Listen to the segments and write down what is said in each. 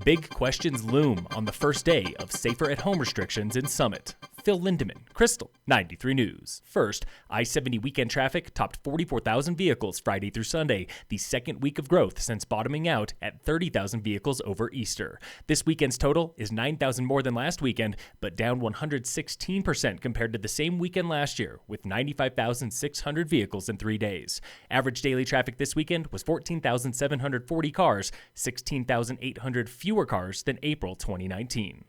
Big questions loom on the first day of safer at home restrictions in Summit. Phil Lindeman, Crystal 93 News. First, I-70 weekend traffic topped 44,000 vehicles Friday through Sunday, the second week of growth since bottoming out at 30,000 vehicles over Easter. This weekend's total is 9,000 more than last weekend, but down 116% compared to the same weekend last year, with 95,600 vehicles in 3 days. Average daily traffic this weekend was 14,740 cars, 16,800 fewer cars than April 2019.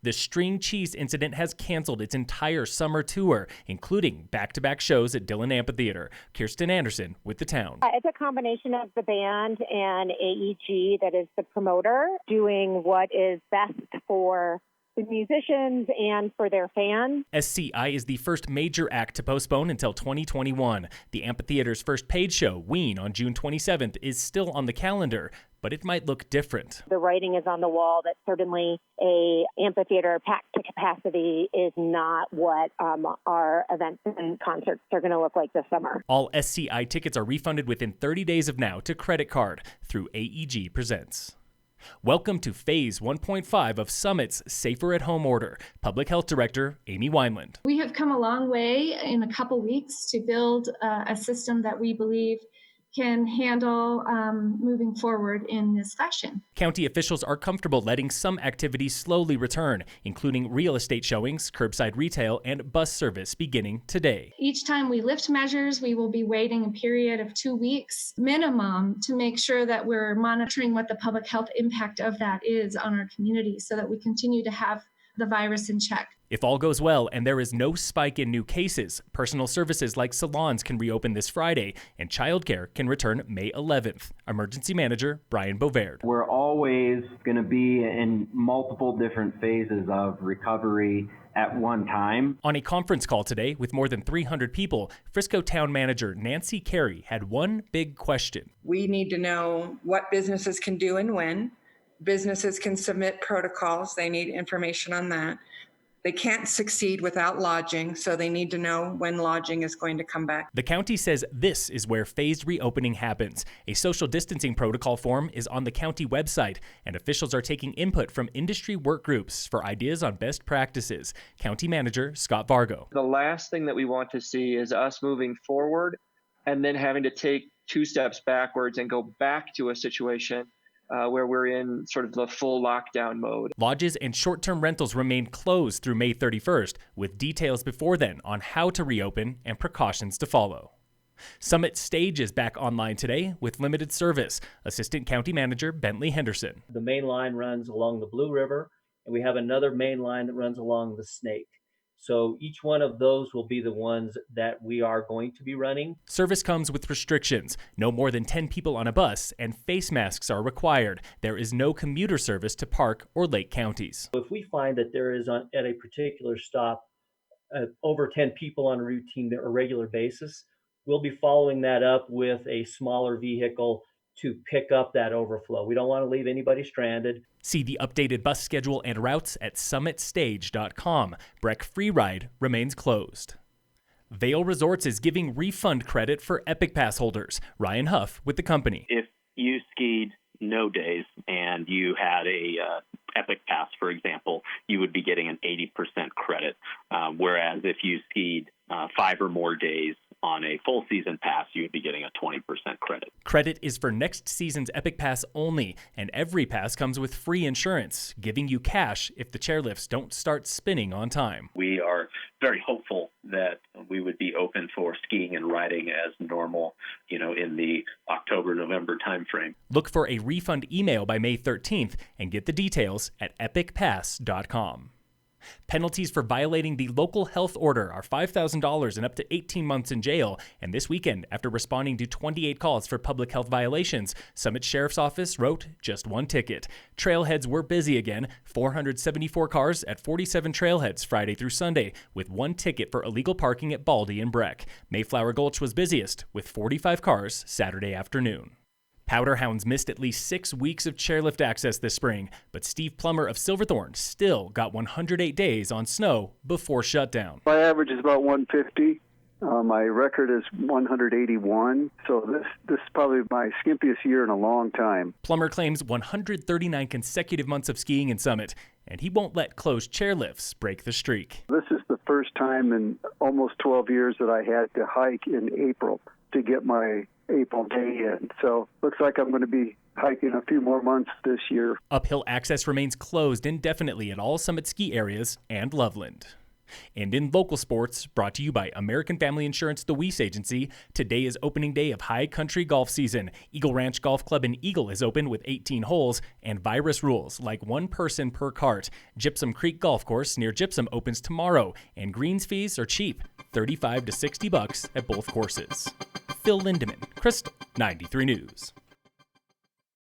The string cheese incident has canceled its entire summer tour, including back-to-back shows at Dillon Amphitheater. Kirsten Anderson with The Town. It's a combination of the band and AEG, that is the promoter, doing what is best for the musicians and for their fans. SCI is the first major act to postpone until 2021. The amphitheater's first paid show, Ween, on June 27th, is still on the calendar, but it might look different. The writing is on the wall that certainly a amphitheater packed to capacity is not what our events and concerts are going to look like this summer. All SCI tickets are refunded within 30 days of now to credit card through AEG Presents. Welcome to Phase 1.5 of Summit's Safer at Home Order. Public Health Director Amy Wineland. We have come a long way in a couple weeks to build a system that we believe can handle moving forward in this fashion. County officials are comfortable letting some activities slowly return, including real estate showings, curbside retail, and bus service beginning today. Each time we lift measures, we will be waiting a period of 2 weeks minimum to make sure that we're monitoring what the public health impact of that is on our community so that we continue to have the virus in check. If all goes well and there is no spike in new cases, personal services like salons can reopen this Friday and childcare can return May 11th. Emergency Manager Brian Bovaird. We're always going to be in multiple different phases of recovery at one time. On a conference call today with more than 300 people, Frisco Town Manager Nancy Carey had one big question. We need to know what businesses can do and when. Businesses can submit protocols. They need information on that. They can't succeed without lodging, so they need to know when lodging is going to come back. The county says this is where phased reopening happens. A social distancing protocol form is on the county website, and officials are taking input from industry work groups for ideas on best practices. County Manager Scott Vargo. The last thing that we want to see is us moving forward and then having to take 2 steps backwards and go back to a situation where we're in sort of the full lockdown mode. Lodges and short-term rentals remain closed through May 31st, with details before then on how to reopen and precautions to follow. Summit Stage is back online today with limited service. Assistant County Manager Bentley Henderson. The main line runs along the Blue River, and we have another main line that runs along the Snake. So each one of those will be the ones that we are going to be running. Service comes with restrictions. No more than 10 people on a bus, and face masks are required. There is no commuter service to Park or Lake counties. If we find that there is at a particular stop over 10 people on a routine or regular basis, we'll be following that up with a smaller vehicle to pick up that overflow. We don't want to leave anybody stranded. See the updated bus schedule and routes at summitstage.com. Breck Free Ride remains closed. Vail Resorts is giving refund credit for Epic Pass holders. Ryan Huff with the company. If you skied no days and you had a Epic Pass, for example, you would be getting an 80% credit. Whereas if you skied 5 or more days on a full season pass, you would be getting a 20% credit. Credit is for next season's Epic Pass only, and every pass comes with free insurance, giving you cash if the chairlifts don't start spinning on time. We are very hopeful that we would be open for skiing and riding as normal, in the October-November timeframe. Look for a refund email by May 13th and get the details at epicpass.com. Penalties for violating the local health order are $5,000 and up to 18 months in jail. And this weekend, after responding to 28 calls for public health violations, Summit Sheriff's Office wrote just 1 ticket. Trailheads were busy again. 474 cars at 47 trailheads Friday through Sunday, with 1 ticket for illegal parking at Baldy and Breck. Mayflower Gulch was busiest, with 45 cars Saturday afternoon. Powderhounds missed at least 6 weeks of chairlift access this spring, but Steve Plummer of Silverthorne still got 108 days on snow before shutdown. My average is about 150. My record is 181, so this is probably my skimpiest year in a long time. Plummer claims 139 consecutive months of skiing in Summit, and he won't let closed chairlifts break the streak. This is the first time in almost 12 years that I had to hike in April to get my April day in. So looks like I'm going to be hiking a few more months this year. Uphill access remains closed indefinitely at all Summit ski areas and Loveland. And in local sports, brought to you by American Family Insurance, the Weiss Agency, today is opening day of High Country golf season. Eagle Ranch Golf Club in Eagle is open with 18 holes, and virus rules like one person per cart. Gypsum Creek Golf Course near Gypsum opens tomorrow, and greens fees are cheap, $35 to $60 at both courses. Phil Lindeman, Crystal 93 News.